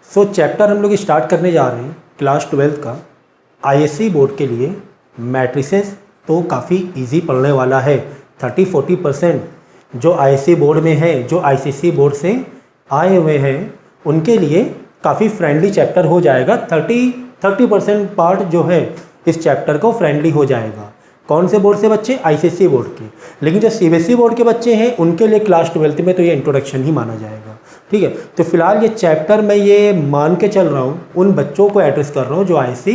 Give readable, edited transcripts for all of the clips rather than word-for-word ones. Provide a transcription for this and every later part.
सो chapter हम लोग start करने जा रहे हैं क्लास 12 का आईएससी बोर्ड के लिए मैट्रिसेस। तो काफ़ी इजी पढ़ने वाला है। 30-40% जो आईएससी बोर्ड में है, जो आईसीएसई बोर्ड से आए हुए हैं, उनके लिए काफ़ी फ्रेंडली चैप्टर हो जाएगा। 30% पार्ट जो है इस चैप्टर को फ्रेंडली हो जाएगा। कौन से बोर्ड से बच्चे? आईसीएसई बोर्ड के। लेकिन जो सीबीएसई बोर्ड के बच्चे हैं उनके लिए क्लास 12 में तो ये इंट्रोडक्शन ही माना जाएगा। ठीक है, तो फिलहाल ये चैप्टर मैं ये मान के चल रहा हूँ, उन बच्चों को एड्रेस कर रहा हूँ जो आईएससी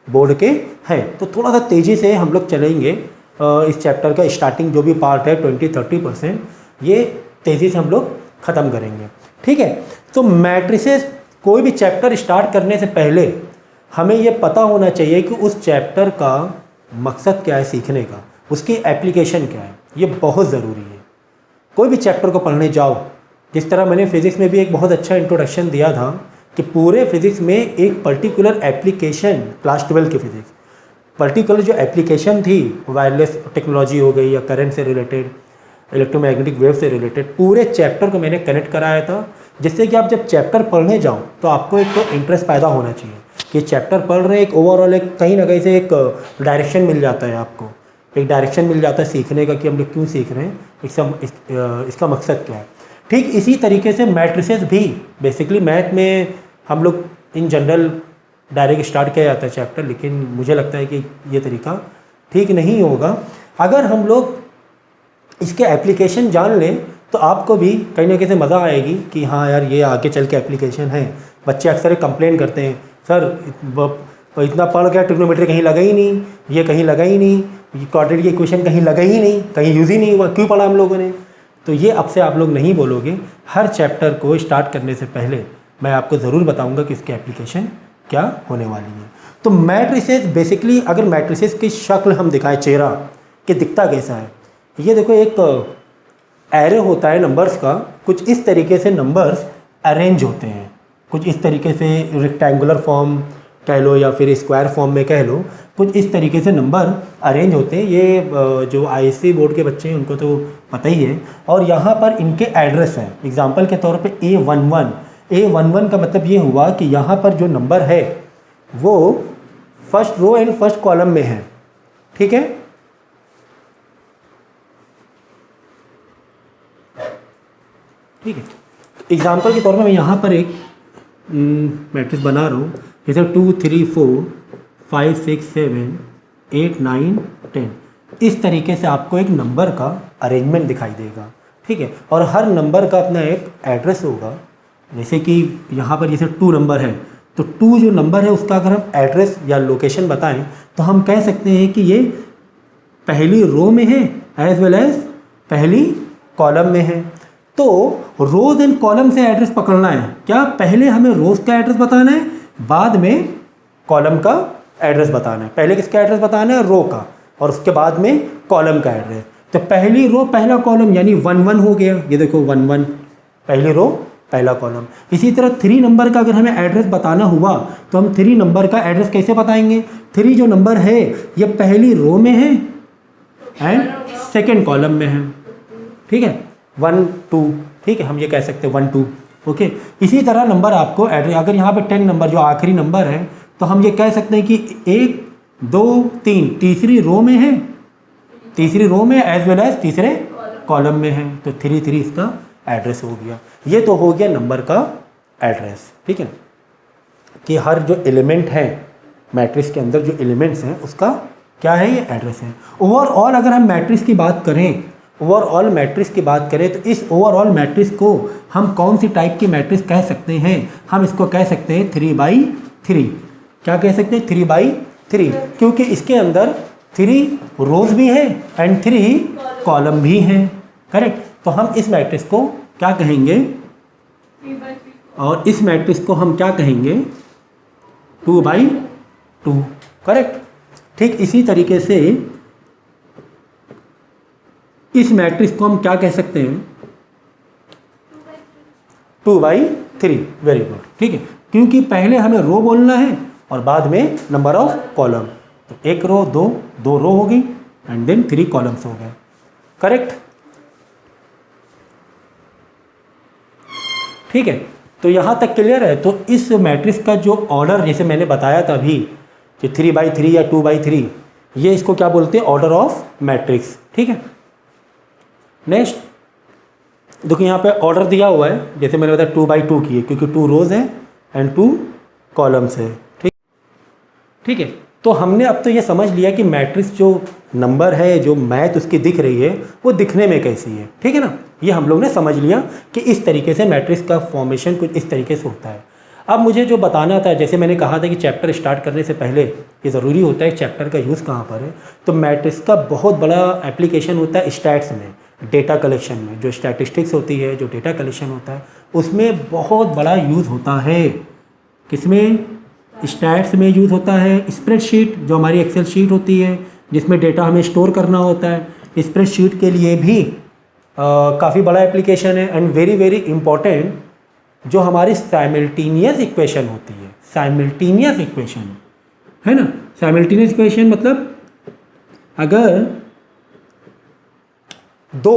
बोर्ड के हैं। तो थोड़ा सा तेज़ी से हम लोग चलेंगे। इस चैप्टर का स्टार्टिंग जो भी पार्ट है 20-30% ये तेज़ी से हम लोग ख़त्म करेंगे। ठीक है, तो मैट्रिसेस कोई भी चैप्टर स्टार्ट करने से पहले हमें ये पता होना चाहिए कि उस चैप्टर का मकसद क्या है सीखने का, उसकी एप्लीकेशन क्या है। ये बहुत ज़रूरी है। कोई भी चैप्टर को पढ़ने जाओ, जिस तरह मैंने फिज़िक्स में भी एक बहुत अच्छा इंट्रोडक्शन दिया था कि पूरे फिज़िक्स में एक पर्टिकुलर एप्लीकेशन, क्लास 12 की फिज़िक्स पर्टिकुलर जो एप्लीकेशन थी, वायरलेस टेक्नोलॉजी हो गई या करंट से रिलेटेड, इलेक्ट्रोमैग्नेटिक वेव से रिलेटेड, पूरे चैप्टर को मैंने कनेक्ट कराया था, जिससे कि आप जब चैप्टर पढ़ने जाओ तो आपको एक तो इंटरेस्ट पैदा होना चाहिए कि चैप्टर पढ़ रहे हैं। एक ओवरऑल एक कहीं ना कहीं से एक डायरेक्शन मिल जाता है, आपको एक डायरेक्शन मिल जाता है सीखने का कि हम लोग क्यों सीख रहे हैं, इसका मकसद क्या है। ठीक इसी तरीके से मैट्रिसेस भी बेसिकली मैथ में हम लोग इन जनरल डायरेक्ट स्टार्ट किया जाता है चैप्टर, लेकिन मुझे लगता है कि ये तरीका ठीक नहीं होगा। अगर हम लोग इसके एप्लीकेशन जान लें तो आपको भी कहीं ना कहीं से मज़ा आएगी कि हाँ यार ये आगे चल के एप्लीकेशन है। बच्चे अक्सर कंप्लेन करते हैं, सर इतना पढ़ गया, ट्रिग्नोमेट्री कहीं लगा ही नहीं, ये कहीं लगा ही नहीं, क्वाड्रेटिक की इक्वेशन कहीं लगा ही नहीं, कहीं यूज़ ही नहीं हुआ, क्यों पढ़ा हम लोगों ने। तो ये अब से आप लोग नहीं बोलोगे। हर चैप्टर को स्टार्ट करने से पहले मैं आपको ज़रूर बताऊंगा कि इसकी एप्लीकेशन क्या होने वाली है। तो मैट्रिसेस बेसिकली, अगर मैट्रिसेस की शक्ल हम दिखाएं, चेहरा कि दिखता कैसा है, ये देखो एक एरे होता है नंबर्स का। कुछ इस तरीके से नंबर्स अरेंज होते हैं, कुछ इस तरीके से रेक्टेंगुलर फॉर्म कह लो या फिर स्क्वायर फॉर्म में कह लो, कुछ इस तरीके से नंबर अरेंज होते हैं। ये जो आईएससी बोर्ड के बच्चे हैं उनको तो पता ही है। और यहाँ पर इनके एड्रेस हैं। एग्जांपल के तौर पे A11 का मतलब ये हुआ कि यहाँ पर जो नंबर है वो first row and first column में है। ठीक है, ठीक है। एग्जाम्पल के तौर पे मैं यहाँ पर एक मैट्रिक्स बना रहा हूँ, जैसे 2 3 4 5 6 7 8 9 10। इस तरीके से आपको एक नंबर का अरेंजमेंट दिखाई देगा। ठीक है, और हर नंबर का अपना एक एड्रेस होगा। जैसे कि यहाँ पर जैसे 2 नंबर है, तो 2 जो नंबर है उसका अगर हम एड्रेस या लोकेशन बताएं तो हम कह सकते हैं कि ये पहली रो में है एज वेल एज पहली कॉलम में है। तो रोज एंड कॉलम से एड्रेस पकड़ना है। क्या पहले हमें रोज का एड्रेस बताना है, बाद में कॉलम का एड्रेस बताना है। पहले किसका एड्रेस बताना है? रो का, और उसके बाद में कॉलम का एड्रेस। तो पहली रो पहला कॉलम यानी 1 हो गया। ये देखो 1 पहली रो पहला कॉलम। इसी तरह 3 नंबर का अगर हमें एड्रेस बताना हुआ तो हम 3 नंबर का एड्रेस कैसे बताएंगे? 3 जो नंबर है ये पहली रो में है एंड सेकेंड कॉलम में है। ठीक है, 1 2, ठीक है, हम ये कह सकते हैं 1 2। ओके, इसी तरह नंबर आपको एड्रेस, अगर यहाँ पे 10 नंबर जो आखिरी नंबर है तो हम ये कह सकते हैं कि 1 2 3 तीसरी रो में है, तीसरी रो में एज वेल एज तीसरे कॉलम में है। तो 3 3 इसका एड्रेस हो गया। ये तो हो गया नंबर का एड्रेस। ठीक है, कि हर जो एलिमेंट है मैट्रिक्स के अंदर, जो एलिमेंट्स हैं उसका क्या है, ये एड्रेस है। ओवरऑल अगर हम मैट्रिक्स की बात करें, ओवरऑल मैट्रिक्स की बात करें तो इस ओवरऑल मैट्रिक्स को हम कौन सी टाइप की मैट्रिक्स कह सकते हैं? हम इसको कह सकते हैं 3/3। क्या कह सकते हैं? 3/3, क्योंकि इसके अंदर 3 रोज भी हैं एंड 3 कॉलम भी हैं। करेक्ट, तो हम इस मैट्रिक्स को क्या कहेंगे? 3/3। और इस मैट्रिक्स को हम क्या कहेंगे? 2/2। करेक्ट, ठीक इसी तरीके से इस मैट्रिक्स को हम क्या कह सकते हैं? 2/3। Very good. ठीक है, क्योंकि पहले हमें रो बोलना है और बाद में नंबर ऑफ कॉलम। तो 1 रो 2 रो होगी एंड देन 3 कॉलम्स हो गए। करेक्ट, ठीक है। तो यहाँ तक क्लियर है। तो इस मैट्रिक्स का जो ऑर्डर जैसे मैंने बताया था अभी कि 3/3 या 2/3, ये इसको क्या बोलते हैं, ऑर्डर ऑफ मैट्रिक्स। ठीक है, नेक्स्ट देखो यहाँ पे ऑर्डर दिया हुआ है, जैसे मैंने बताया 2/2 की है क्योंकि 2 रोज है एंड 2 कॉलम्स है। ठीक है, तो हमने अब तो ये समझ लिया कि मैट्रिक्स जो नंबर है, जो मैथ उसकी दिख रही है, वो दिखने में कैसी है। ठीक है ना, ये हम लोग ने समझ लिया कि इस तरीके से मैट्रिक्स का फॉर्मेशन कुछ इस तरीके से होता है। अब मुझे जो बताना था, जैसे मैंने कहा था कि चैप्टर स्टार्ट करने से पहले ये ज़रूरी होता है चैप्टर का यूज़ कहाँ पर है, तो मैट्रिक्स का बहुत बड़ा एप्लीकेशन होता है स्टैट्स में, डेटा कलेक्शन में। जो स्टैटिस्टिक्स होती है, जो डेटा कलेक्शन होता है, उसमें बहुत बड़ा यूज़ होता है। किसमें, स्टैट्स में यूज़ होता है। स्प्रेडशीट जो हमारी एक्सेल शीट होती है जिसमें डेटा हमें स्टोर करना होता है, स्प्रेडशीट के लिए भी काफ़ी बड़ा एप्लीकेशन है। एंड वेरी वेरी इंपॉर्टेंट जो हमारी साइमल्टेनियस इक्वेशन होती है, साइमल्टेनियस इक्वेशन है ना। साइमल्टेनियस इक्वेशन मतलब अगर दो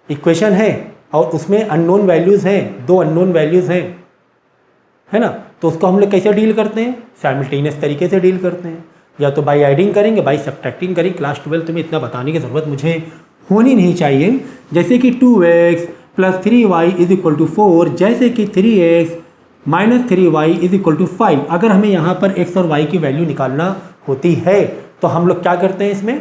इक्वेशन है और उसमें अननोन वैल्यूज़ हैं, दो अननोन वैल्यूज़ हैं, है ना, तो उसको हम लोग कैसे डील करते हैं, साइमल्टेनियस तरीके से डील करते हैं। या तो बाई एडिंग करेंगे, बाई सब्ट्रैक्टिंग करेंगे। क्लास 12 में इतना बताने की ज़रूरत मुझे होनी नहीं चाहिए। जैसे कि 2x + 3y = 4, जैसे कि 3x - 3y = 5। अगर हमें यहाँ पर x और y की वैल्यू निकालना होती है तो हम लोग क्या करते हैं, इसमें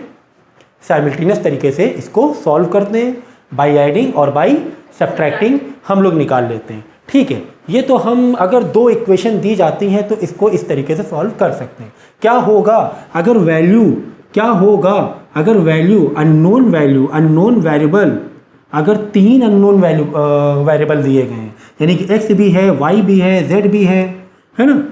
साइमल्टेनियस तरीके से इसको सॉल्व करते हैं। बाई एडिंग और बाई सब्ट्रैक्टिंग हम लोग निकाल लेते हैं। ठीक है, ये तो हम अगर दो इक्वेशन दी जाती हैं तो इसको इस तरीके से सॉल्व कर सकते हैं। क्या होगा अगर वैल्यू, क्या होगा अगर वैल्यू अननोन वेरिएबल, अगर 3 अननोन वेरिएबल दिए गए हैं, यानी कि x भी है, y भी है, z भी है ना।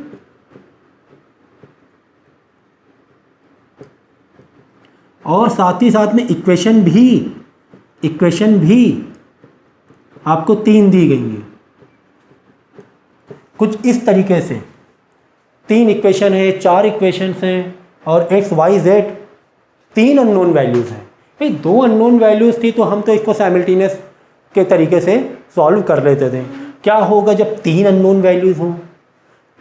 और साथ ही साथ में इक्वेशन भी आपको 3 दी गई है कुछ इस तरीके से। 3 इक्वेशन है, 4 इक्वेशंस हैं और x y z 3 unknown values हैं। भाई 2 अननोन वैल्यूज़ थी तो हम तो इसको साइमल्टेनियस के तरीके से सॉल्व कर लेते थे। क्या होगा जब 3 अननोन वैल्यूज़ हों,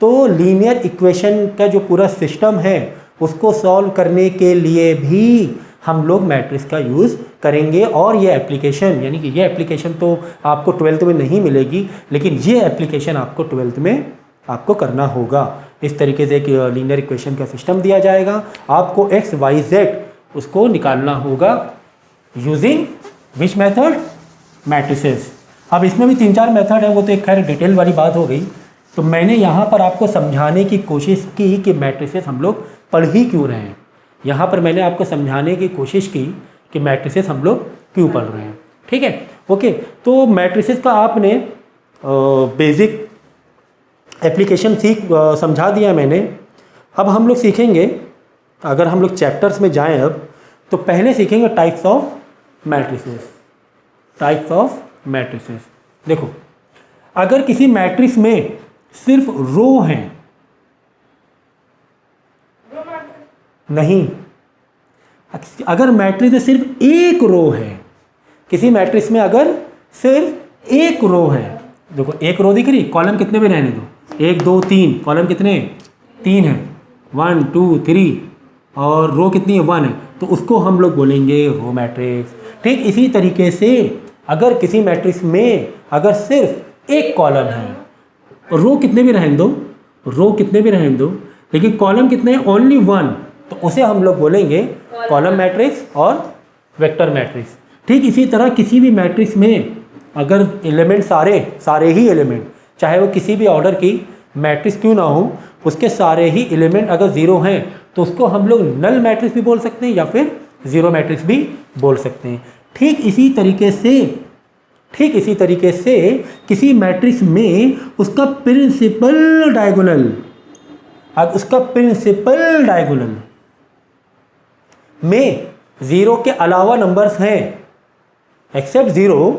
तो लीनियर इक्वेशन का जो पूरा सिस्टम है उसको सॉल्व करने के लिए भी हम लोग मैट्रिक्स का यूज़ करेंगे। और ये एप्लीकेशन, यानी कि ये एप्लीकेशन तो आपको 12th में नहीं मिलेगी, लेकिन ये एप्लीकेशन आपको 12th में आपको करना होगा। इस तरीके से एक लीनियर इक्वेशन का सिस्टम दिया जाएगा, आपको x y z उसको निकालना होगा यूजिंग विच मेथड, मैट्रिसेस। अब इसमें भी 3-4 मेथड है, वो तो एक खैर डिटेल वाली बात हो गई। तो मैंने यहाँ पर आपको समझाने की कोशिश की कि मैट्रिसेस हम लोग पढ़ ही क्यों रहे हैं। यहाँ पर मैंने आपको समझाने की कोशिश की कि मैट्रिसेस हम लोग क्यों पढ़ रहे हैं। ठीक है, ओके। तो मैट्रिसेस का आपने बेसिक एप्लीकेशन समझा दिया मैंने। अब हम लोग सीखेंगे, अगर हम लोग चैप्टर्स में जाएं अब, तो पहले सीखेंगे types of matrices. Types of matrices, देखो अगर किसी मैट्रिक्स में सिर्फ रो हैं, नहीं, अगर मैट्रिक्स में सिर्फ एक रो है, किसी मैट्रिक्स में अगर सिर्फ एक रो है, देखो एक रो दिख रही, कॉलम कितने भी रहने दो, 1 2 3, कॉलम कितने 3 है, 1 2 3, और रो कितनी है 1 है, तो उसको हम लोग बोलेंगे रो मैट्रिक्स। ठीक इसी तरीके से अगर किसी मैट्रिक्स में अगर सिर्फ एक कॉलम है, रो कितने भी रहने दो, रो कितने भी रहने दो, लेकिन कॉलम कितने हैं, ओनली 1, तो उसे हम लोग बोलेंगे कॉलम मैट्रिक्स और वेक्टर मैट्रिक्स। ठीक इसी तरह किसी भी मैट्रिक्स में अगर एलिमेंट सारे ही एलिमेंट, चाहे वो किसी भी ऑर्डर की मैट्रिक्स क्यों ना हो, उसके सारे ही एलिमेंट अगर 0 हैं तो उसको हम लोग नल मैट्रिक्स भी बोल सकते हैं या फिर ज़ीरो मैट्रिक्स भी बोल सकते हैं। ठीक इसी तरीके से किसी मैट्रिक्स में उसका प्रिंसिपल डायगोनल, अब उसका प्रिंसिपल डायगोनल में 0 के अलावा नंबर्स हैं एक्सेप्ट 0,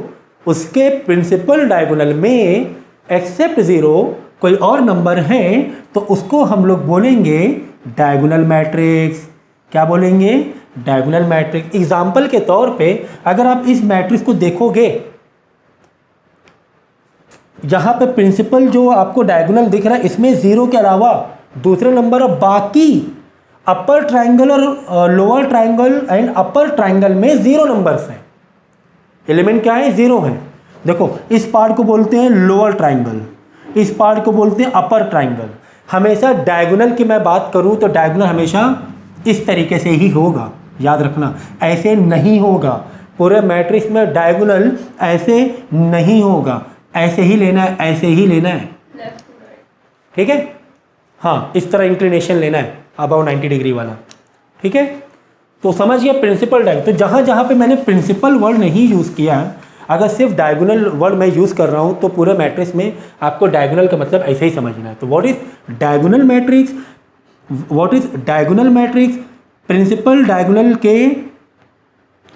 उसके प्रिंसिपल डायगोनल में एक्सेप्ट 0 कोई और नंबर है तो उसको हम लोग बोलेंगे डायगोनल मैट्रिक्स। क्या बोलेंगे, डायगोनल मैट्रिक्स। एग्जाम्पल के तौर पे अगर आप इस मैट्रिक्स को देखोगे, यहाँ पे प्रिंसिपल जो आपको डायगोनल दिख रहा है इसमें ज़ीरो के अलावा दूसरे नंबर और बाकी अपर ट्रायंगल और lower triangle and upper triangle में ज़ीरो नंबर्स हैं। एलिमेंट क्या है? ज़ीरो है। देखो इस पार्ट को बोलते हैं लोअर ट्रायंगल, इस पार्ट को बोलते हैं अपर ट्रायंगल। हमेशा डायगोनल की मैं बात करूं तो डायगोनल हमेशा इस तरीके से ही होगा, याद रखना, ऐसे नहीं होगा। पूरे मैट्रिक्स में डायगोनल ऐसे नहीं होगा, ऐसे ही लेना है, ऐसे ही लेना है, लेफ्ट टू राइट। ठीक है। हाँ, इस तरह इंक्लिनेशन लेना है अबाउट 90 डिग्री वाला, ठीक है। तो समझिए प्रिंसिपल डायगोनल। तो जहाँ जहाँ पे मैंने प्रिंसिपल वर्ड नहीं यूज़ किया है, अगर सिर्फ डायगोनल वर्ड मैं यूज़ कर रहा हूँ तो पूरे मैट्रिक्स में आपको डायगोनल का मतलब ऐसे ही समझना है। तो what is diagonal matrix? What is diagonal matrix? Principal diagonal के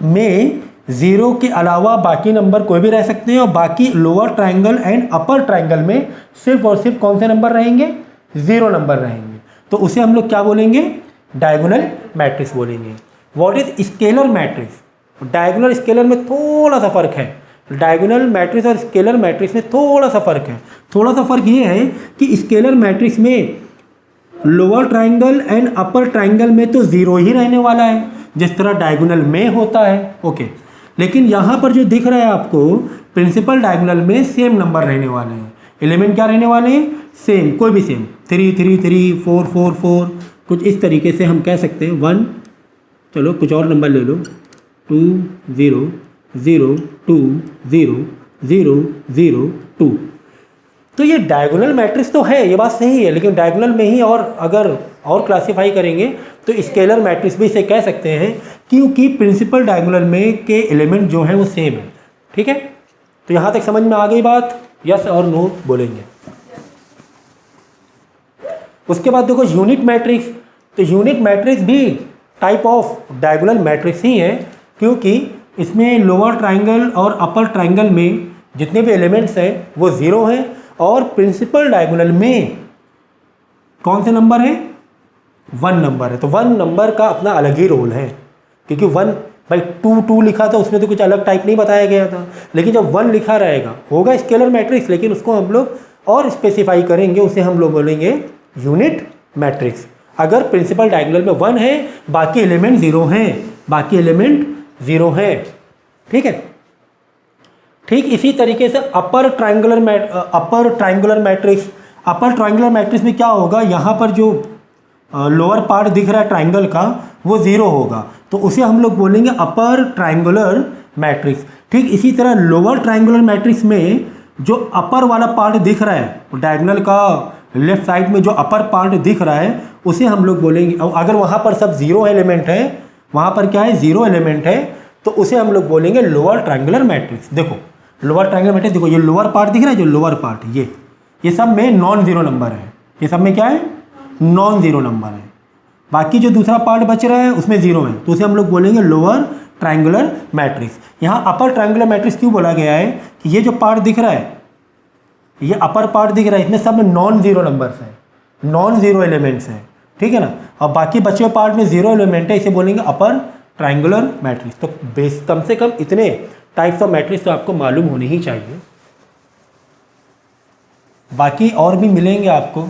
में ज़ीरो के अलावा बाकी नंबर कोई भी रह सकते हैं और बाकी lower triangle and upper triangle में सिर्फ और सिर्फ कौन से नंबर रहेंगे? ज़ीरो नंबर रहेंगे। तो उसे हम लोग क्या बोलेंगे? डायगोनल मैट्रिक्स बोलेंगे। What is scalar matrix? Diagonal scalar में थोड़ा सा फर्क है। डायगोनल मैट्रिक्स और स्केलर मैट्रिक्स में थोड़ा सा फर्क है। थोड़ा सा फर्क ये है कि स्केलर मैट्रिक्स में lower triangle and upper triangle में तो ज़ीरो ही रहने वाला है, जिस तरह डायगोनल में होता है, ओके। लेकिन यहाँ पर जो दिख रहा है आपको प्रिंसिपल डायगोनल में सेम नंबर रहने वाले हैं। एलिमेंट क्या रहने वाले हैं? सेम, कोई भी सेम, 3 3 3 4 4 4, कुछ इस तरीके से हम कह सकते हैं 1, चलो कुछ और नंबर ले लो, 2 0 0 2 0 0 0 2। तो ये डायगोनल मैट्रिक्स तो है, ये बात सही है, लेकिन डायगोनल में ही और अगर और क्लासीफाई करेंगे तो स्केलर मैट्रिक्स भी इसे कह सकते हैं, क्योंकि प्रिंसिपल डायगोनल में के एलिमेंट जो हैं वो सेम है, ठीक है। तो यहाँ तक समझ में आ गई बात? यस और नो बोलेंगे। उसके बाद देखो यूनिट मैट्रिक्स। तो यूनिट मैट्रिक्स भी टाइप ऑफ डायगोनल मैट्रिक्स ही है, क्योंकि इसमें लोअर ट्रायंगल और अपर ट्रायंगल में जितने भी एलिमेंट्स हैं वो ज़ीरो हैं, और प्रिंसिपल डायगोनल में कौन से नंबर है? 1 नंबर है। तो 1 नंबर का अपना अलग ही रोल है, क्योंकि 1 भाई 2 लिखा था उसमें तो कुछ अलग टाइप नहीं बताया गया था, लेकिन जब 1 लिखा रहेगा होगा स्केलर मैट्रिक्स, लेकिन उसको हम लोग और स्पेसिफाई करेंगे, उसे हम लोग बोलेंगे यूनिट मैट्रिक्स। अगर प्रिंसिपल डायगोनल में 1 है, बाकी एलिमेंट 0 हैं, बाकी एलिमेंट 0 हैं, ठीक है। ठीक इसी तरीके से upper triangular matrix. Upper triangular matrix में क्या होगा? यहाँ पर जो लोअर पार्ट दिख रहा है ट्रायंगल का वो 0 होगा, तो उसे हम लोग बोलेंगे अपर ट्रायंगुलर मैट्रिक्स। ठीक इसी तरह लोअर ट्रायंगुलर मैट्रिक्स में जो अपर वाला पार्ट दिख रहा है डायगोनल का लेफ्ट साइड में जो अपर पार्ट दिख रहा है उसे हम लोग बोलेंगे, और अगर वहाँ पर सब 0 एलिमेंट है, वहाँ पर क्या है? 0 एलिमेंट है, तो उसे हम लोग बोलेंगे लोअर ट्रायंगुलर मैट्रिक्स। देखो लोअर ट्रायंगुलर मैट्रिक्स, देखो ये लोअर पार्ट दिख रहा है, जो लोअर पार्ट ये सब में नॉन ज़ीरो नंबर है, ये सब में क्या है? नॉन ज़ीरो नंबर है। बाकी जो दूसरा पार्ट बच रहा है उसमें 0 है, तो उसे हम लोग बोलेंगे लोअर ट्रायंगुलर मैट्रिक्स। यहाँ अपर ट्रायंगुलर मैट्रिक्स क्यों बोला गया है कि ये जो पार्ट दिख रहा है, ये अपर पार्ट दिख रहा है, इसमें सब में नॉन ज़ीरो नंबर्स हैं, नॉन ज़ीरो एलिमेंट्स हैं, ठीक है ना। और बाकी बचे हुए पार्ट में 0 एलिमेंट है, इसे बोलेंगे अपर ट्रायंगुलर मैट्रिक्स। तो बेस कम से कम इतने टाइप्स ऑफ मैट्रिक्स तो आपको मालूम होने ही चाहिए। बाकी और भी मिलेंगे आपको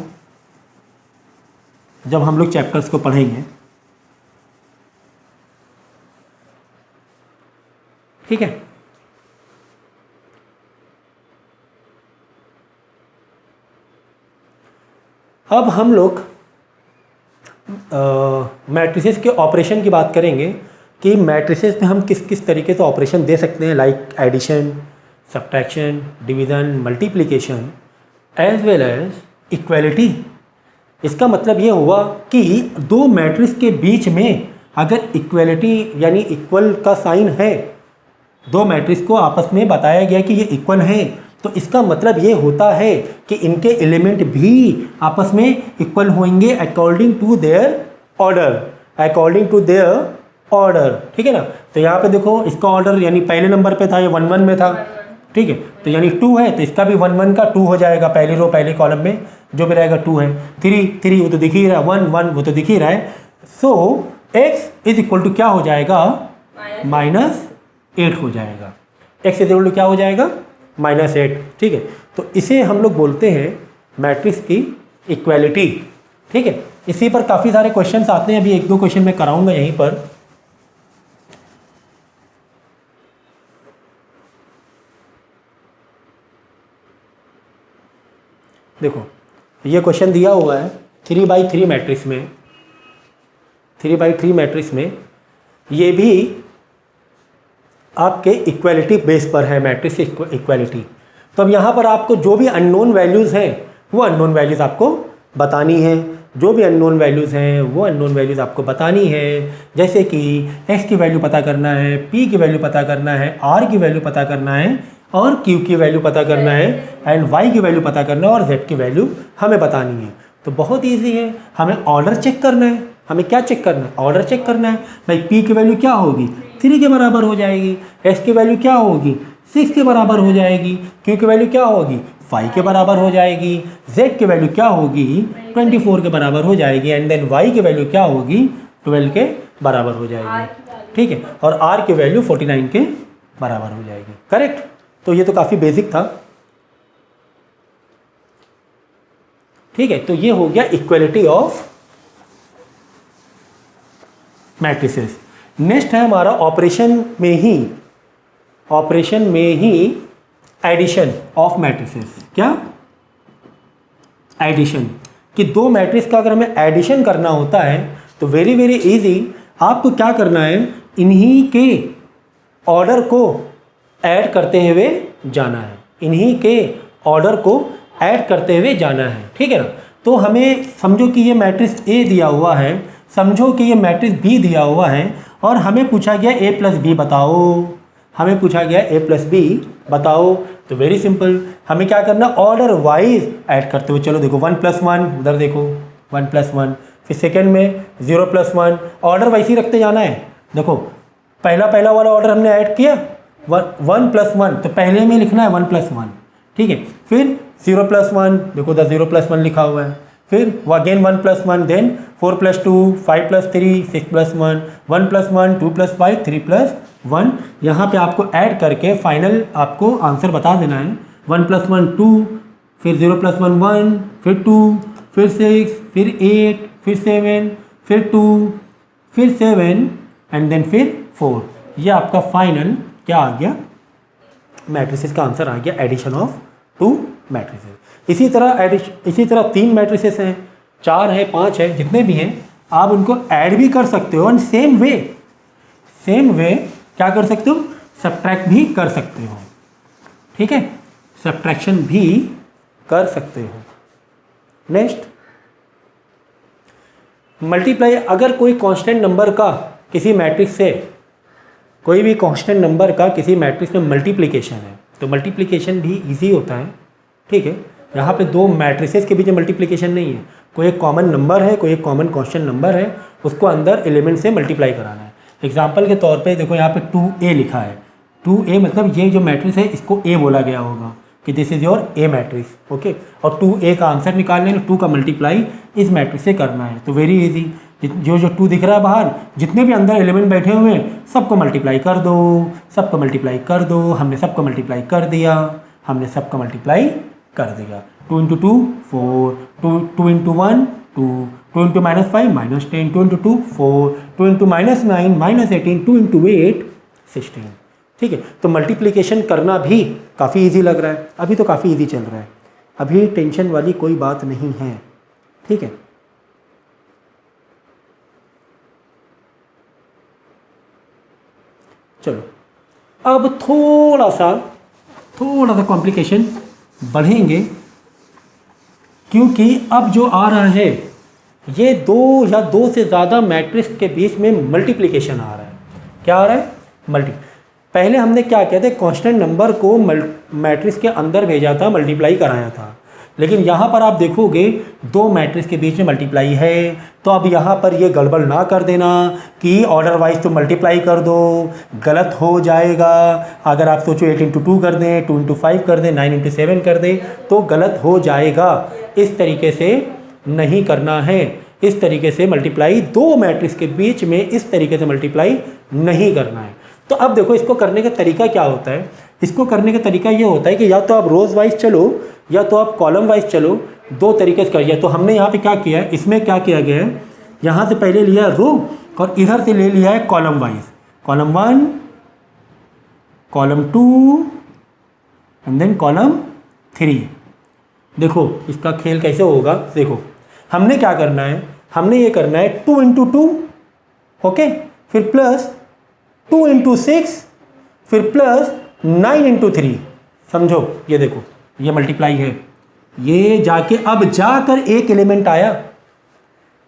जब हम लोग चैप्टर्स को पढ़ेंगे, ठीक है। अब हम लोग मैट्रिसेस के ऑपरेशन की बात करेंगे कि मैट्रिसेस में हम किस किस तरीके से ऑपरेशन दे सकते हैं, like addition, subtraction, division, multiplication as well as equality. इसका मतलब ये हुआ कि दो मैट्रिक्स के बीच में अगर इक्वलिटी यानी इक्वल का साइन है, दो मैट्रिक्स को आपस में बताया गया कि ये इक्वल हैं, तो इसका मतलब ये होता है कि इनके एलिमेंट भी आपस में इक्वल होंगे according to their order, according to their order, ठीक है ना। तो यहाँ पे देखो इसका ऑर्डर यानी पहले नंबर पे था, ये 1 1 में था, ठीक है। तो यानी 2 है तो इसका भी 1 1 का 2 हो जाएगा, पहली रो पहले कॉलम में जो भी रहेगा 2 है। 3 3 वो तो दिख ही रहा है, 1 1 वो तो दिख ही रहा है। सो x इज इक्वल टू क्या हो जाएगा? -8 हो जाएगा। x इज इक्वल टू क्या हो जाएगा? -8, ठीक है। तो इसे हम लोग बोलते हैं मैट्रिक्स की इक्वालिटी, ठीक है। इसी पर काफ़ी सारे क्वेश्चंस आते हैं, अभी 1-2 क्वेश्चन मैं कराऊंगा यहीं पर। देखो ये क्वेश्चन दिया हुआ है 3/3 मैट्रिक्स में, 3/3 मैट्रिक्स में ये भी आपके इक्वालिटी बेस पर है, मैट्रिक्स इक्वालिटी। तो अब यहाँ पर आपको जो भी अननोन वैल्यूज़ हैं वो अननोन वैल्यूज़ आपको बतानी है, जो भी अननोन वैल्यूज़ हैं वो अननोन वैल्यूज़ आपको बतानी है। जैसे कि x की वैल्यू पता करना है, p की वैल्यू पता करना है, r की वैल्यू पता करना है और q की वैल्यू पता करना है एंड y की वैल्यू पता करना है और z की वैल्यू हमें बतानी है। तो बहुत ईजी है, हमें ऑर्डर चेक करना है। हमें क्या चेक करना है? ऑर्डर चेक करना है। भाई p की वैल्यू क्या होगी? 3 के बराबर हो जाएगी। x की वैल्यू क्या होगी? 6 के बराबर हो जाएगी। q की वैल्यू क्या होगी? 5 के बराबर हो जाएगी। z की वैल्यू क्या होगी? 24 के बराबर हो जाएगी। एंड देन y की वैल्यू क्या होगी? 12 के बराबर हो जाएगी, ठीक है। और r की वैल्यू 49 के बराबर हो जाएगी, करेक्ट। तो ये तो काफ़ी बेसिक था, ठीक है। तो ये हो गया इक्वालिटी ऑफ मैट्रिसेस। नेक्स्ट है हमारा ऑपरेशन में ही एडिशन ऑफ मैट्रिसेस। क्या? एडिशन कि दो मैट्रिक्स का अगर हमें एडिशन करना होता है तो वेरी इजी, आपको क्या करना है? इन्हीं के ऑर्डर को ऐड करते हुए जाना है, इन्हीं के ऑर्डर को ऐड करते हुए जाना है, ठीक है ना। तो हमें समझो कि ये मैट्रिक्स A दिया हुआ है, समझो कि ये मैट्रिक्स B दिया हुआ है और हमें पूछा गया A प्लस B बताओ, हमें पूछा गया A प्लस B बताओ। तो वेरी सिंपल, हमें क्या करना? ऑर्डर वाइज ऐड करते हुए चलो। देखो 1 + 1, उधर देखो 1 + 1, फिर सेकेंड में 0 + 1, ऑर्डर वैसे ही रखते जाना है। देखो पहला वाला ऑर्डर हमने ऐड किया 1 + 1, तो पहले में लिखना है 1 + 1, ठीक है। फिर 0 + 1, देखो उधर 0 + 1 लिखा हुआ है। फिर अगेन 1 + 1, देन 4 + 2, 5 + 3, 6 + 1, 1 + 1, 2 + 5, 3 + 1। यहाँ पे आपको ऐड करके फाइनल आपको आंसर बता देना है। 1 + 1 2, फिर 0 + 1 1, फिर 2, फिर 6, फिर 8, फिर 7, फिर 2, फिर 7 एंड देन फिर 4। ये आपका फाइनल क्या आ गया? मैट्रिसेस का आंसर आ गया, एडिशन ऑफ 2 मैट्रिसेस। इसी तरह 3 मैट्रिसेस हैं, 4 है, 5 है, जितने भी हैं आप उनको ऐड भी कर सकते हो। एंड सेम वे क्या कर सकते हो? सब्ट्रैक्ट भी कर सकते हो, ठीक है। सब्ट्रैक्शन भी कर सकते हो। Next multiply. अगर कोई कांस्टेंट नंबर का किसी मैट्रिक्स से, कोई भी कांस्टेंट नंबर का किसी मैट्रिक्स में मल्टीप्लिकेशन है तो मल्टीप्लिकेशन भी इजी होता है, ठीक है। यहाँ पे दो मैट्रिसेस के बीच में मल्टीप्लिकेशन नहीं है, कोई एक कॉमन नंबर है, कोई एक कॉमन कांस्टेंट नंबर है, उसको अंदर एलिमेंट से मल्टीप्लाई कराना है। एग्जाम्पल के तौर पे देखो यहाँ पे 2A लिखा है। 2A मतलब ये जो मैट्रिक्स है इसको A बोला गया होगा कि this is your A matrix, okay. और 2A का आंसर निकालने में 2 का मल्टीप्लाई इस मैट्रिक्स से करना है। तो वेरी इजी, जो 2 दिख रहा है बाहर, जितने भी अंदर एलिमेंट बैठे हुए हैं सबको मल्टीप्लाई कर दो, सबको मल्टीप्लाई कर दो। हमने सबको मल्टीप्लाई कर दिया, हमने सबको मल्टीप्लाई कर दिया। 2 × 2 4, 2 × 1 2, 2 × -5 -10, 2 × 2 4, 2 × -9 -18, 2 × 8 16, ठीक है। तो मल्टीप्लिकेशन करना भी काफ़ी इजी लग रहा है, अभी तो काफ़ी इजी चल रहा है, अभी टेंशन वाली कोई बात नहीं है, ठीक है। चलो अब थोड़ा सा कॉम्प्लिकेशन बढ़ेंगे, क्योंकि अब जो आ रहा है ये 2 या 2 से ज़्यादा मैट्रिक्स के बीच में मल्टीप्लिकेशन आ रहा है। क्या आ रहा है? पहले हमने क्या किया था? कांस्टेंट नंबर को मैट्रिक्स के अंदर भेजा था, मल्टीप्लाई कराया था। लेकिन यहाँ पर आप देखोगे 2 मैट्रिक्स के बीच में मल्टीप्लाई है, तो अब यहाँ पर ये गड़बड़ ना कर देना कि ऑर्डर वाइज तो मल्टीप्लाई कर दो, गलत हो जाएगा। अगर आप सोचो 8 × 2 कर दें, 2 × 5 कर दें, 9 × 7 कर दें तो गलत हो जाएगा। इस तरीके से नहीं करना है, इस तरीके से मल्टीप्लाई 2 मैट्रिक्स के बीच में इस तरीके से मल्टीप्लाई नहीं करना है। तो अब देखो इसको करने का तरीका क्या होता है इसको करने का तरीका ये होता है कि या तो आप रोज वाइज चलो या तो आप कॉलम वाइज चलो, दो तरीके से करिए। तो हमने यहाँ पे क्या किया है, इसमें क्या किया गया है, यहाँ से पहले लिया रो और इधर से ले लिया है column wise, column 1, column 2 and then column 3। देखो इसका खेल कैसे होगा, देखो हमने क्या करना है, हमने ये करना है 2 इंटू 2, ओके, फिर प्लस 2 इंटू 6, फिर प्लस 9 इंटू 3। समझो ये देखो ये मल्टीप्लाई है, ये जाके अब जाकर एक एलिमेंट आया,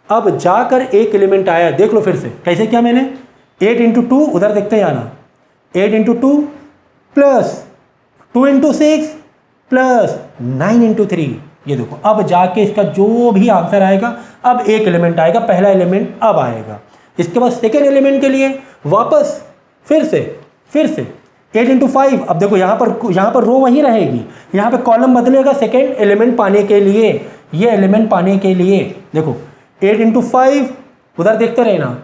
अब जाकर एक एलिमेंट आया। देख लो फिर से कैसे किया मैंने, 8 इंटू 2 उधर देखते हैं आना, 8 into 2 plus 2 into 6 plus 9 into 3। ये देखो अब जाके इसका जो भी आंसर आएगा अब एक एलिमेंट आएगा, पहला एलिमेंट अब आएगा। इसके बाद सेकेंड एलिमेंट के लिए वापस फिर से 8 इंटू 5। अब देखो यहाँ पर रो वही रहेगी, यहाँ पे कॉलम बदलेगा सेकेंड एलिमेंट पाने के लिए, ये एलिमेंट पाने के लिए। देखो 8 इंटू 5 उधर देखते रहना,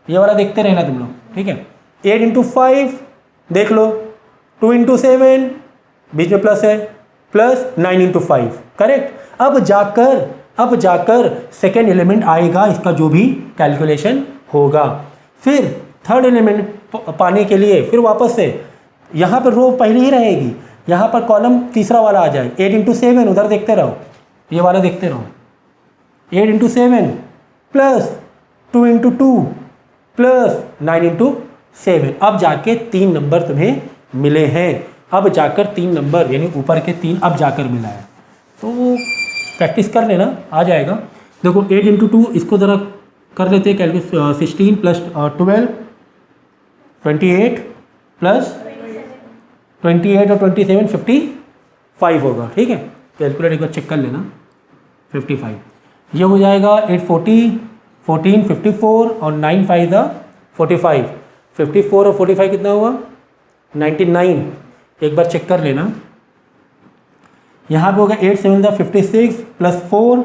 ये वाला देखते रहना तुम लोग, ठीक है। 8 इंटू 5 देख लो, 2 इंटू 7 बीच में प्लस है, प्लस 9 इंटू 5, करेक्ट। अब जाकर सेकेंड एलिमेंट आएगा, इसका जो भी कैलकुलेशन होगा। फिर थर्ड एलिमेंट पाने के लिए फिर वापस से यहाँ पर रो पहले ही रहेगी, यहाँ पर कॉलम तीसरा वाला आ जाए। 8 इंटू 7 उधर देखते रहो, ये वाला देखते रहो, 8 into 7 plus 2 into 2 plus 9 into 7। अब जाके 3 नंबर तुम्हें मिले हैं, अब जाकर 3 नंबर यानी ऊपर के 3 अब जाकर मिला है। तो प्रैक्टिस कर लेना, आ जाएगा। देखो 8 इंटू 2 इसको ज़रा कर लेते हैं कैलकुलेट, 16 प्लस 12 28 प्लस 28 और 27 55 होगा, ठीक है। कैलकुलेट एक बार चेक कर लेना, 55 ये हो जाएगा। 8 40 14 54 और 9 5 45, 54 और 45 कितना हुआ 99। एक बार चेक कर लेना, यहाँ पे होगा 8 7 56 प्लस 4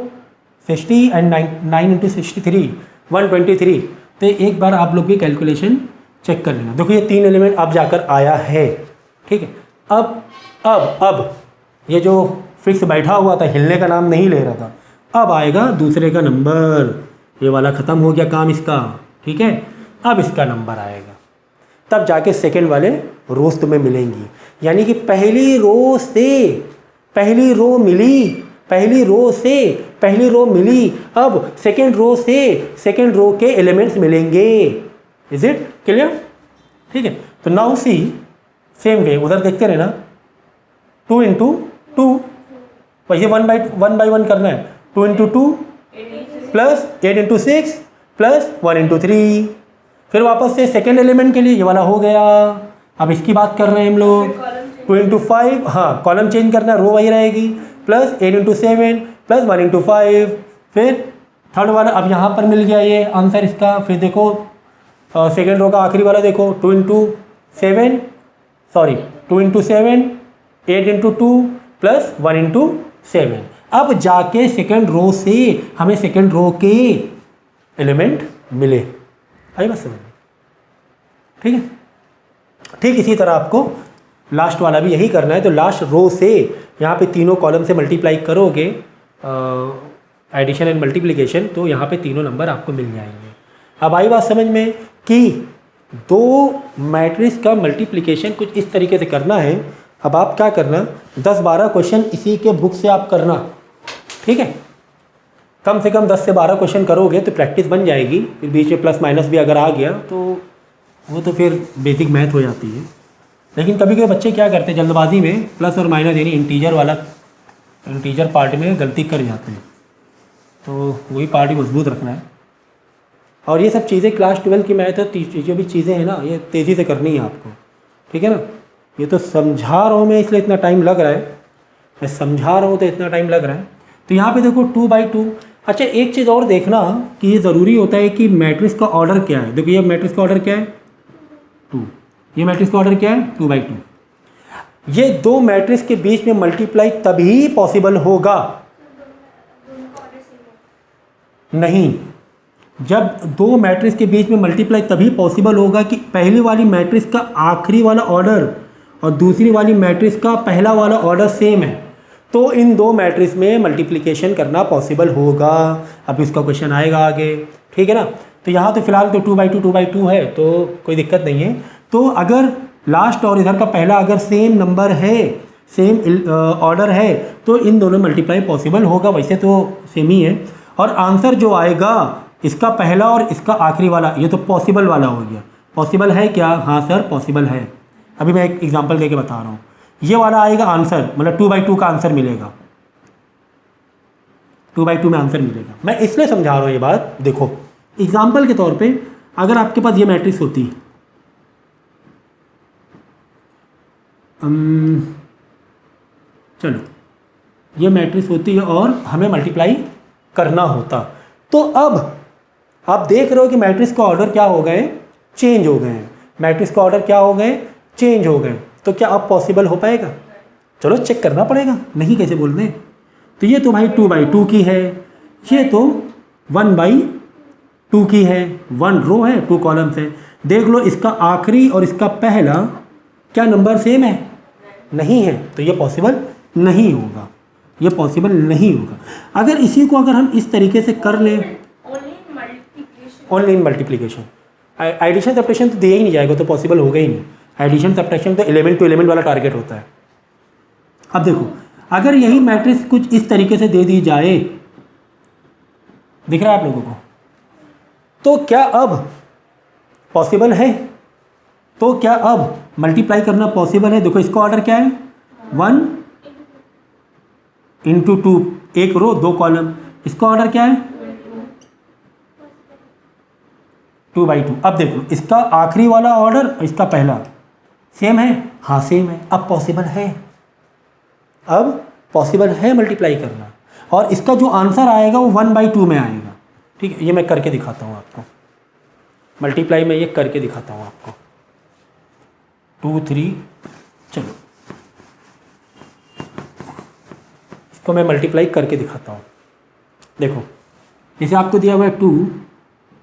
60 एंड 9 इंटू 63 123। तो एक बार आप लोग भी कैलकुलेशन चेक कर लेना। देखो ये 3 एलिमेंट अब जाकर आया है, ठीक है। अब ये जो फिक्स बैठा हुआ था, हिलने का नाम नहीं ले रहा था, अब आएगा दूसरे का नंबर। ये वाला ख़त्म हो गया काम इसका, ठीक है। अब इसका नंबर आएगा, तब जाके सेकंड वाले रोज तुम्हें मिलेंगी। यानी कि पहली रो से पहली रो मिली, पहली रो से पहली रो मिली, अब सेकंड रो से सेकंड रो के एलिमेंट्स मिलेंगे। इज इट क्लियर, ठीक है। तो नाउ सी सेम वे उधर देखते रहना, 2 इंटू 2 वैसे 1 बाई 1 करना है, 2 into 2 plus 8 into 6 plus 1 into 3। फिर वापस से सेकेंड एलिमेंट के लिए ये वाला हो गया। अब इसकी बात कर रहे हैं हम लोग, 2 इंटू 5, हाँ कॉलम चेंज करना, रो वही रहेगी, प्लस 8 इंटू 7 प्लस 1 इंटू 5। फिर थर्ड वाला अब यहाँ पर मिल गया ये आंसर इसका। फिर देखो सेकेंड रो का आखिरी वाला देखो, 2 इंटू 7 8 इंटू 2 प्लस 1 इंटू 7। अब जाके सेकेंड रो से हमें सेकेंड रो के एलिमेंट मिले। आई बस समझ, ठीक है। ठीक इसी तरह आपको लास्ट वाला भी यही करना है। तो लास्ट रो से यहाँ पे तीनों कॉलम से मल्टीप्लाई करोगे, एडिशन एंड मल्टीप्लिकेशन, तो यहाँ पे तीनों नंबर आपको मिल जाएंगे। अब आई बात समझ में कि दो मैट्रिक्स का मल्टीप्लिकेशन कुछ इस तरीके से करना है। अब आप क्या करना, 10-12 क्वेश्चन इसी के बुक से आप करना, ठीक है। कम से कम 10 से 12 क्वेश्चन करोगे तो प्रैक्टिस बन जाएगी। फिर बीच में प्लस माइनस भी अगर आ गया तो वो तो फिर बेसिक मैथ हो जाती है। लेकिन कभी कभी बच्चे क्या करते हैं, जल्दबाजी में प्लस और माइनस यानी इंटीजर पार्ट में गलती कर जाते हैं। तो वही पार्ट ही मजबूत रखना है। और ये सब चीज़ें क्लास 12 की मैथ जो भी चीज़ें हैं ना, ये तेज़ी से करनी है आपको, ठीक है ना। ये तो समझा रहा हूँ मैं इसलिए इतना टाइम लग रहा है, मैं समझा रहा हूँ तो इतना टाइम लग रहा है। तो यहाँ पे देखो 2/2। अच्छा एक चीज़ और देखना कि ये ज़रूरी होता है कि मैट्रिक्स का ऑर्डर क्या है। देखो ये मैट्रिक्स का ऑर्डर क्या है 2, ये मैट्रिक्स का ऑर्डर क्या है 2/2। ये दो मैट्रिक्स के बीच में मल्टीप्लाई तभी पॉसिबल होगा, नहीं, जब दो मैट्रिक्स के बीच में मल्टीप्लाई तभी पॉसिबल होगा कि पहली वाली मैट्रिक्स का आखिरी वाला ऑर्डर और दूसरी वाली मैट्रिक्स का पहला वाला ऑर्डर सेम है, तो इन दो मैट्रिक्स में मल्टीप्लिकेशन करना पॉसिबल होगा। अब इसका क्वेश्चन आएगा आगे, ठीक है ना। तो यहाँ तो फिलहाल तो 2/2 है, तो कोई दिक्कत नहीं है। तो अगर लास्ट और इधर का पहला अगर सेम नंबर है, सेम ऑर्डर है, तो इन दोनों मल्टीप्लाई पॉसिबल होगा। वैसे तो सेम ही है। और आंसर जो आएगा इसका पहला और इसका आखिरी वाला, ये तो पॉसिबल वाला हो गया। पॉसिबल है क्या? हाँ सर पॉसिबल है। अभी मैं एक एग्जांपल देके बता रहा हूँ। ये वाला आएगा आंसर, मतलब 2/2 का आंसर मिलेगा, 2/2 में आंसर मिलेगा। मैं इसलिए समझा रहा हूँ ये बात। देखो एग्जाम्पल के तौर पे अगर आपके पास ये मैट्रिक्स होती, चलो ये मैट्रिक्स होती है और हमें मल्टीप्लाई करना होता, तो अब आप देख रहे हो कि मैट्रिक्स का ऑर्डर क्या हो गए, चेंज हो गए हैं। मैट्रिक्स का ऑर्डर क्या हो गए, चेंज हो गए। तो क्या अब पॉसिबल हो पाएगा? चलो चेक करना पड़ेगा, नहीं कैसे बोल दें। तो ये तो भाई 2/2 की है, ये तो 1/2 की है। 1 रो है, 2 कॉलम्स है। देख लो इसका आखिरी और इसका पहला क्या नंबर सेम है? नहीं है, तो ये पॉसिबल नहीं होगा, ये पॉसिबल नहीं होगा। अगर इसी को अगर हम इस तरीके से कर लें, only in multiplication, addition subtraction तो दिया ही नहीं जाएगा, तो पॉसिबल होगा ही नहीं। एडिशन सब्ट्रैक्शन तो 11 to 11 वाला टारगेट होता है। अब देखो अगर यही मैट्रिक्स कुछ इस तरीके से दे दी जाए, दिख रहा है आप लोगों को, तो क्या अब पॉसिबल है? तो क्या अब मल्टीप्लाई करना पॉसिबल है? देखो इसका ऑर्डर क्या है, 1 × 2, 1 रो 2 कॉलम। इसका ऑर्डर क्या है, 2/2। अब देखो इसका आखिरी वाला ऑर्डर, इसका पहला सेम है, हाँ सेम है। अब पॉसिबल है, अब पॉसिबल है मल्टीप्लाई करना। और इसका जो आंसर आएगा वो 1/2 में आएगा। ठीक है, ये मैं करके दिखाता हूँ आपको, मल्टीप्लाई में ये करके दिखाता हूँ आपको। 2 3, चलो इसको मैं मल्टीप्लाई करके दिखाता हूँ। देखो जैसे आपको दिया हुआ है 2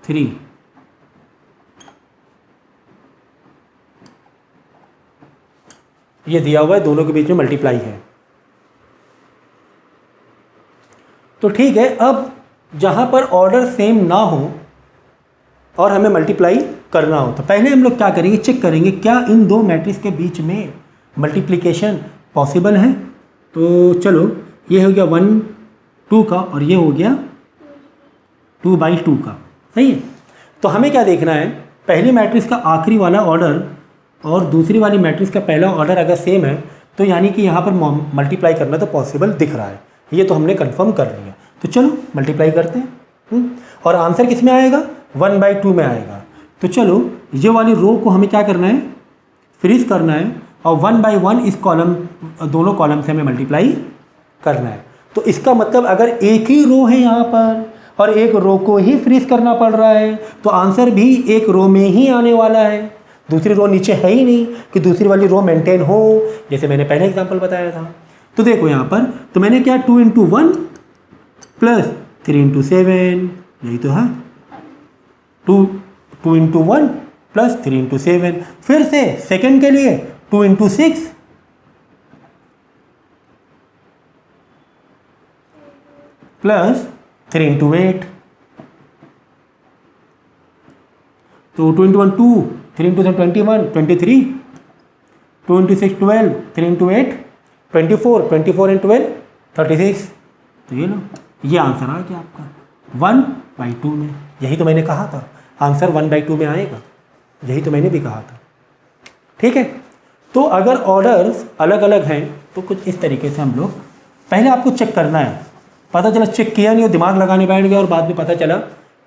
3, ये दिया हुआ है, दोनों के बीच में मल्टीप्लाई है। तो ठीक है, अब जहाँ पर ऑर्डर सेम ना हो और हमें मल्टीप्लाई करना हो, तो पहले हम लोग क्या करेंगे, चेक करेंगे क्या इन दो मैट्रिक्स के बीच में मल्टीप्लिकेशन पॉसिबल है। तो चलो ये हो गया 1/2 का और ये हो गया 2/2 का, सही है। तो हमें क्या देखना है, पहली मैट्रिक्स का आखिरी वाला ऑर्डर और दूसरी वाली मैट्रिक्स का पहला ऑर्डर अगर सेम है, तो यानी कि यहाँ पर मल्टीप्लाई करना तो पॉसिबल दिख रहा है, ये तो हमने कंफर्म कर लिया। तो चलो मल्टीप्लाई करते हैं। और आंसर किस में आएगा, 1/2 में आएगा। तो चलो ये वाली रो को हमें क्या करना है, फ्रीज करना है, और 1/1 इस कॉलम, दोनों कॉलम से हमें मल्टीप्लाई करना है। तो इसका मतलब अगर एक ही रो है यहाँ पर और एक रो को ही फ्रीज करना पड़ रहा है, तो आंसर भी एक रो में ही आने वाला है। दूसरी रो नीचे है ही नहीं कि दूसरी वाली रो मेंटेन हो, जैसे मैंने पहले एग्जांपल बताया था। तो देखो यहाँ पर तो मैंने क्या 2 × 1 + 3 × 7, यही तो है, 2 × 1 + 3 × 7। फिर से सेकंड के लिए 2 × 6 + 3 × 8। तो 2 × 1 2, 3 × 7 21 23, 2 × 6 12, 3 × 8 24, 24 × 12 36। तो ये लो, ये आंसर आ गया आपका 1/2 में। यही तो मैंने कहा था, आंसर 1/2 में आएगा, यही तो मैंने भी कहा था। ठीक है, तो अगर ऑर्डर्स अलग अलग हैं तो कुछ इस तरीके से हम लोग, पहले आपको चेक करना है। पता चला चेक किया नहीं और दिमाग लगाने बैठ गया और बाद में पता चला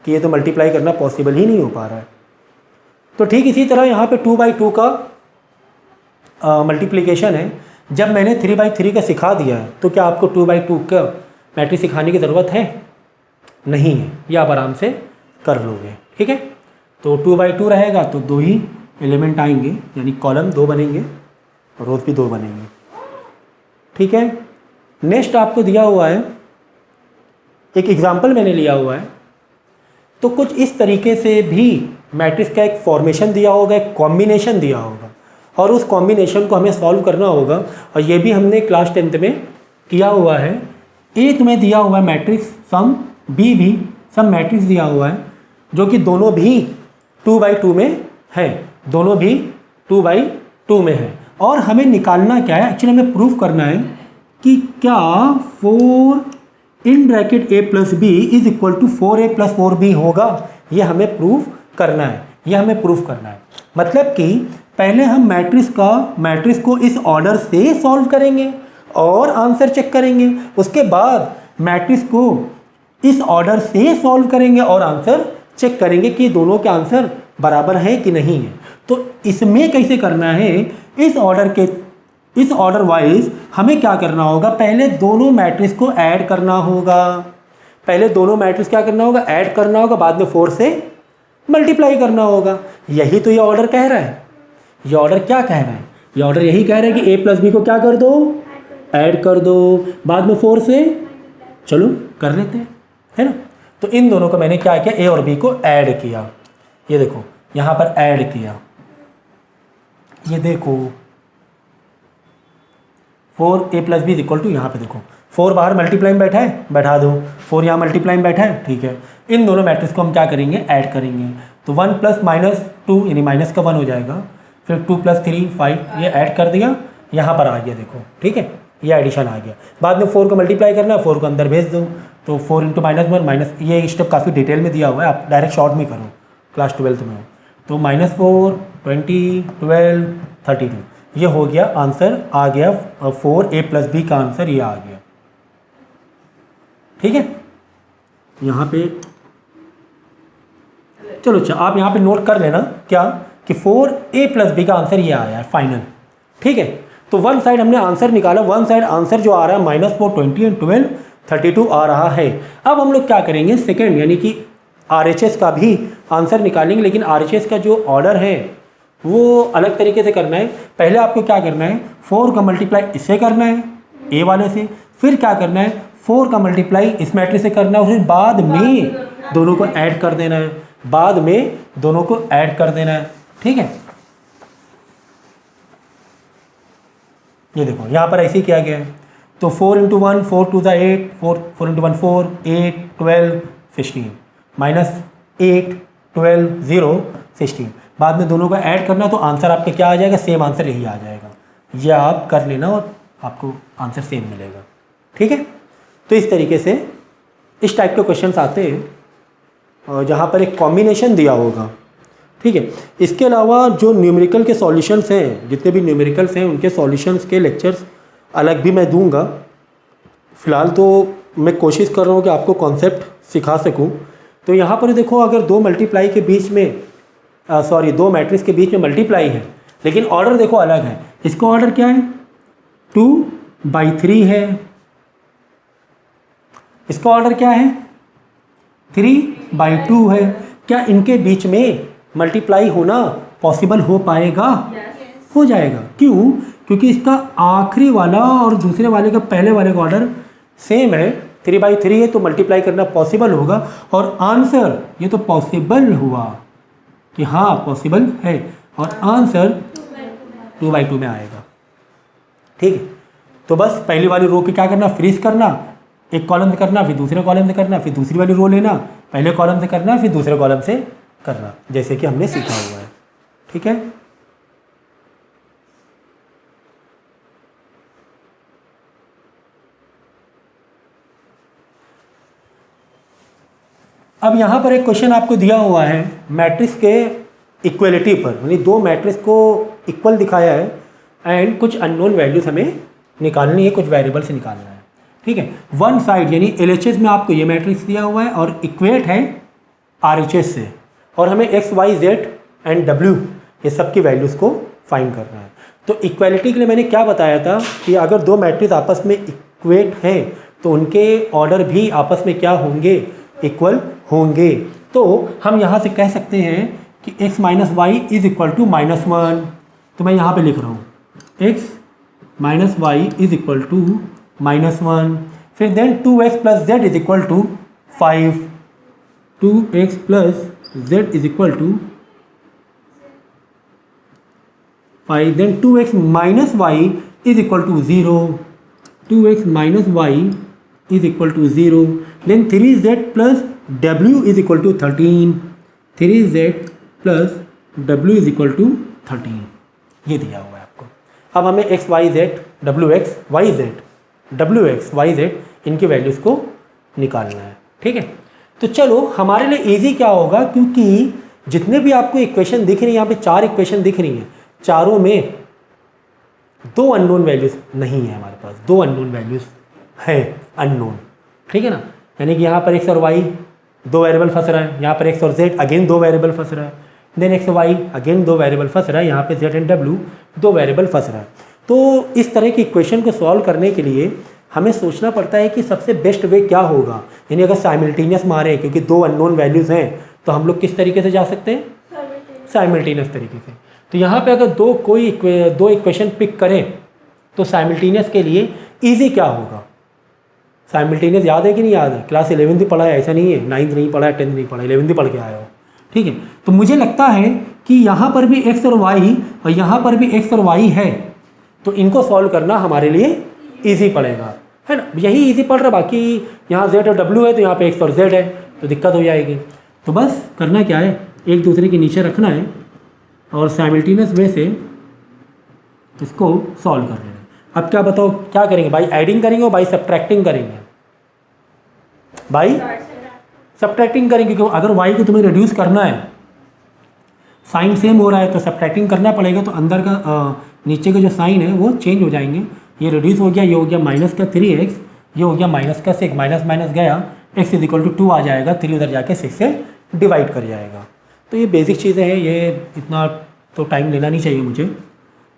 कि ये तो मल्टीप्लाई करना पॉसिबल ही नहीं हो पा रहा है। तो ठीक इसी तरह यहाँ पे 2/2 का मल्टीप्लिकेशन है। जब मैंने 3/3 का सिखा दिया है, तो क्या आपको 2/2 का मैट्रिक्स सिखाने की ज़रूरत है? नहीं है, ये आप आराम से कर लोगे। ठीक है, तो 2/2 रहेगा तो 2 ही एलिमेंट आएंगे, यानी कॉलम 2 बनेंगे, रोज भी 2 बनेंगे। ठीक है, नेक्स्ट आपको दिया हुआ है, एक एग्जाम्पल मैंने लिया हुआ है। तो कुछ इस तरीके से भी मैट्रिक्स का एक फॉर्मेशन दिया होगा, एक कॉम्बिनेशन दिया होगा, और उस कॉम्बिनेशन को हमें सॉल्व करना होगा। और ये भी हमने क्लास 10th में किया हुआ है। ए तुम्हें दिया हुआ है मैट्रिक्स सम, बी भी सम मैट्रिक्स दिया हुआ है, जो कि दोनों भी 2/2 में है, दोनों भी 2/2 में है। और हमें निकालना क्या है, एक्चुअली हमें प्रूफ करना है कि क्या 4 in bracket a plus B is equal to 4a plus 4b होगा। ये हमें प्रूफ करना है, ये हमें प्रूफ करना है। मतलब कि पहले हम मैट्रिक्स को इस ऑर्डर से सॉल्व करेंगे और आंसर चेक करेंगे, उसके बाद मैट्रिक्स को इस ऑर्डर से सॉल्व करेंगे और आंसर चेक करेंगे कि दोनों के आंसर बराबर है कि नहीं है। तो इसमें कैसे करना है, इस ऑर्डर वाइज हमें क्या करना होगा, पहले दोनों मैट्रिक्स को ऐड करना होगा। पहले दोनों मैट्रिक्स क्या करना होगा, ऐड करना होगा, बाद में 4 से मल्टीप्लाई करना होगा। यही तो ये ऑर्डर कह रहा है। ये ऑर्डर क्या कह रहा है, ये ऑर्डर यही कह रहा है कि a प्लस बी को क्या कर दो, ऐड कर दो, बाद में 4 से चलो कर लेते हैं, है ना। तो इन दोनों को मैंने क्या किया, a और b को ऐड किया। ये देखो यहाँ पर ऐड किया, ये देखो 4a plus B is equal to, यहाँ पे देखो 4 बाहर मल्टीप्लाई में बैठा है, बैठा दो, 4 यहाँ मल्टीप्लाई में बैठा है, ठीक है। इन दोनों मैट्रिक्स को हम क्या करेंगे, ऐड करेंगे। तो 1 प्लस माइनस 2 यानी माइनस का 1 हो जाएगा, फिर 2 प्लस 3 5, ये ऐड कर दिया, यहाँ पर आ गया देखो, ठीक है, ये एडिशन आ गया। बाद में 4 को मल्टीप्लाई करना है, 4 को अंदर भेज दो, तो 4 इंटू -1 माइनस, ये स्टेप काफ़ी डिटेल में दिया हुआ है, आप डायरेक्ट शॉर्ट में करो, क्लास 12th में हो। तो -4 20 12 32, ये हो गया आंसर, आ गया 4a प्लस बी का आंसर ये आ गया, ठीक है। यहाँ पे चलो अच्छा, आप यहाँ पे नोट कर लेना क्या कि 4a प्लस बी का आंसर ये आया है फाइनल, ठीक है। तो वन साइड हमने आंसर निकाला, वन साइड आंसर जो आ रहा है -4 20 और 12 32 आ रहा है। अब हम लोग क्या करेंगे, सेकेंड यानी कि RHS का भी आंसर निकालेंगे, लेकिन RHS का जो ऑर्डर है वो अलग तरीके से करना है। पहले आपको क्या करना है, 4 का मल्टीप्लाई इससे करना है a वाले से, फिर क्या करना है 4 का मल्टीप्लाई इस मैट्रिक्स से करना है, और फिर बाद में दोनों को ऐड कर देना है, बाद में दोनों को ऐड कर देना है, ठीक है। ये देखो यहाँ पर ऐसे ही किया गया है। तो 4 इंटू 1 4 2 8, 4 इंटू 1 4 8 12 16, -8 12 0 16, बाद में दोनों को ऐड करना, तो आंसर आपके क्या आ जाएगा, सेम आंसर यही आ जाएगा। ये आप कर लेना और आपको आंसर सेम मिलेगा, ठीक है। तो इस तरीके से इस टाइप के क्वेश्चंस आते हैं, और जहाँ पर एक कॉम्बिनेशन दिया होगा, ठीक है। इसके अलावा जो न्यूमेरिकल के सॉल्यूशंस हैं, जितने भी न्यूमेरिकल्स हैं उनके सॉल्यूशंस के लेक्चर्स अलग भी मैं दूंगा। फ़िलहाल तो मैं कोशिश कर रहा हूँ कि आपको कॉन्सेप्ट सिखा सकूँ। तो यहाँ पर देखो, अगर दो मल्टीप्लाई के बीच में दो मैट्रिक्स के बीच में मल्टीप्लाई है, लेकिन ऑर्डर देखो अलग है। इसका ऑर्डर क्या है, 2/3 है, इसका ऑर्डर क्या है, 3/2 है। क्या इनके बीच में मल्टीप्लाई होना पॉसिबल हो पाएगा? हो जाएगा। क्यों? क्योंकि इसका आखिरी वाला और दूसरे वाले का पहले वाले का ऑर्डर सेम है, 3/3 है, तो मल्टीप्लाई करना पॉसिबल होगा। और आंसर ये तो पॉसिबल हुआ कि हाँ पॉसिबल है, और आंसर 2/2 में आएगा, ठीक है। तो बस पहली वाली रो की क्या करना, फ्रीज करना, एक कॉलम से करना, फिर दूसरे कॉलम से करना, फिर दूसरी वाली रो लेना, पहले कॉलम से करना, फिर दूसरे कॉलम से करना, जैसे कि हमने सीखा हुआ है, ठीक है। अब यहाँ पर एक क्वेश्चन आपको दिया हुआ है मैट्रिक्स के इक्वलिटी पर, यानी दो मैट्रिक्स को इक्वल दिखाया है एंड कुछ अननोन वैल्यूज हमें निकालनी है, कुछ वेरिएबल से निकालना है, ठीक है। वन साइड यानी LHS में आपको ये मैट्रिक्स दिया हुआ है और इक्वेट है RHS से, और हमें X Y Z and W ये सब की वैल्यूज़ को फाइंड करना है। तो इक्वलिटी के लिए मैंने क्या बताया था कि अगर दो मैट्रिक्स आपस में इक्वेट हैं तो उनके ऑर्डर भी आपस में क्या होंगे, इक्वल होंगे। तो हम यहाँ से कह सकते हैं कि x minus Y is equal to -1। तो मैं यहाँ पे लिख रहा हूँ x minus Y is equal to -1। फिर then 2x plus Z is equal to 5, 2x plus Z is equal to five, then 2x minus Y is equal to 0, 2x minus Y is equal to 0, then 3z plus w is equal to 13, 3z plus w is equal to 13, ये दिया हुआ है आपको। अब हमें x y z w x y z इनकी values को निकालना है, ठीक है। तो चलो हमारे लिए इजी क्या होगा, क्योंकि जितने भी आपको इक्वेशन दिख रही हैं, यहाँ पे 4 इक्वेशन दिख रही हैं, चारों में 2 अननोन वैल्यूज़ नहीं है हमारे पास, 2 अननोन वैल्यूज़ है अननोन, ठीक है ना। यानी कि यहाँ पर x और y 2 वेरिएबल फंस रहा है, यहाँ पर x और z अगेन 2 वेरिएबल फंस रहा है, then x y again 2 variable फंस रहा है, यहाँ पे z एंड w 2 वेरिएबल फंस रहा है। तो इस तरह की इक्वेशन को सॉल्व करने के लिए हमें सोचना पड़ता है कि सबसे बेस्ट वे क्या होगा। यानी अगर साइमल्टेनियस मारें, क्योंकि 2 अननोन वैल्यूज़ हैं, तो हम लोग किस तरीके से जा सकते हैं, साइमल्टेनियस तरीके से। तो यहाँ पे अगर दो इक्वेशन पिक करें तो साइमल्टेनियस के लिए इजी क्या होगा। साइमल्टेनियस याद है कि नहीं याद है, क्लास 11th ही पढ़ा है, ऐसा नहीं है 9th नहीं पढ़ा है, 10th नहीं पढ़ा, 11th ही पढ़ के आया हो, ठीक है। तो मुझे लगता है कि यहाँ पर भी x और y और यहाँ पर भी x और y है, तो इनको सॉल्व करना हमारे लिए ईजी पड़ेगा, है ना। यही ईजी पड़ रहा, बाकी यहाँ z और w है तो यहाँ पे x और z है, तो दिक्कत हो जाएगी। तो बस करना क्या है, एक दूसरे के नीचे रखना है और साइमल्टेनियस वे से इसको सॉल्व कर लेना है। अब क्या बताओ क्या करेंगे, बाई एडिंग करेंगे और बाई सब्ट्रैक्टिंग करेंगे, बाई सब्ट्रैक्टिंग करेंगे। क्योंकि अगर y को तुम्हें रिड्यूस करना है, साइन सेम हो रहा है तो सब्ट्रैक्टिंग करना पड़ेगा, तो अंदर का नीचे के जो साइन है वो चेंज हो जाएंगे। ये रिड्यूस हो गया, ये हो गया माइनस का 3x, ये हो गया माइनस का 6, माइनस माइनस गया, x इज इक्वल टू 2 आ जाएगा, 3 उधर जाके 6 से डिवाइड कर जाएगा। तो ये बेसिक चीज़ें हैं, ये इतना तो टाइम लेना नहीं चाहिए मुझे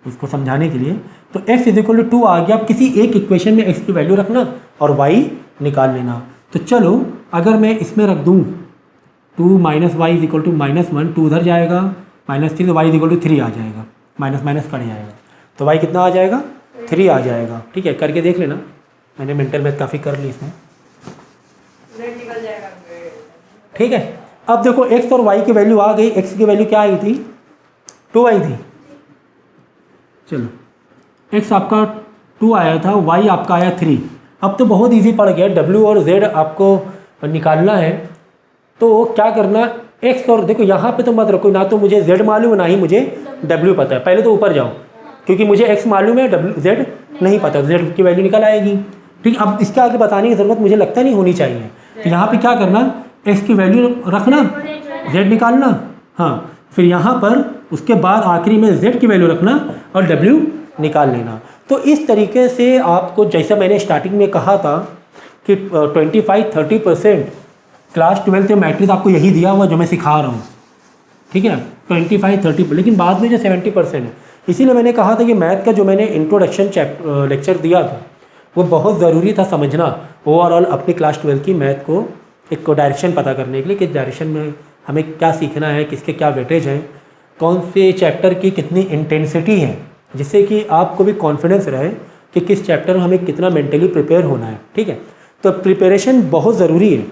इसको समझाने के लिए। तो x इज इक्वल टू 2 आ गया। अब किसी एक इक्वेशन में x की वैल्यू रखना और y निकाल लेना। तो चलो अगर मैं इसमें रख दूँ 2 minus Y is equal to -1, 2 उधर जाएगा, -3 तो y इज इक्वल टू 3 आ जाएगा, माइनस माइनस कट जाएगा, तो y कितना आ जाएगा, 3 आ जाएगा। ठीक है, करके देख लेना, मैंने मेंटल मैथ काफ़ी कर ली इसमें। ठीक है, अब देखो x और y की वैल्यू आ गई। x की वैल्यू क्या आई थी, 2 आई थी। चलो x आपका 2 आया था, y आपका आया 3। अब तो बहुत इजी पड़ गया, w और z आपको निकालना है। तो क्या करना, x और देखो यहाँ पे तो मत रखो, ना तो मुझे z मालूम है ना ही मुझे w पता है। पहले तो ऊपर जाओ, क्योंकि मुझे x मालूम है, z नहीं पता, z की वैल्यू निकल आएगी। ठीक, अब इसके आगे बताने की ज़रूरत मुझे लगता नहीं होनी चाहिए। तो यहाँ पे क्या करना, x की वैल्यू रखना, z निकालना, हाँ, फिर यहाँ पर उसके बाद आखिरी में z की वैल्यू रखना और w निकाल लेना। तो इस तरीके से आपको, जैसा मैंने स्टार्टिंग में कहा था कि 25-30% क्लास 12 में मैट्रिक्स आपको यही दिया हुआ जो मैं सिखा रहा हूँ। ठीक है ना, 25-30, लेकिन बाद में जो 70% है। इसीलिए मैंने कहा था कि मैथ का जो मैंने इंट्रोडक्शन लेक्चर दिया था वो बहुत ज़रूरी था समझना, ओवरऑल अपनी क्लास 12 की मैथ को एक डायरेक्शन पता करने के लिए, किस डायरेक्शन में हमें क्या सीखना है, किसके क्या वेटेज हैं, कौन से चैप्टर की कितनी इंटेंसिटी है, जिससे कि आपको भी कॉन्फिडेंस रहे कि किस चैप्टर में हमें कितना मेंटली प्रिपेयर होना है। ठीक है, तो प्रिपरेशन बहुत ज़रूरी है।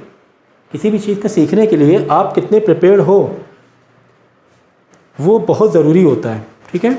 किसी भी चीज़ को सीखने के लिए आप कितने प्रिपेयर्ड हो वो बहुत ज़रूरी होता है। ठीक है।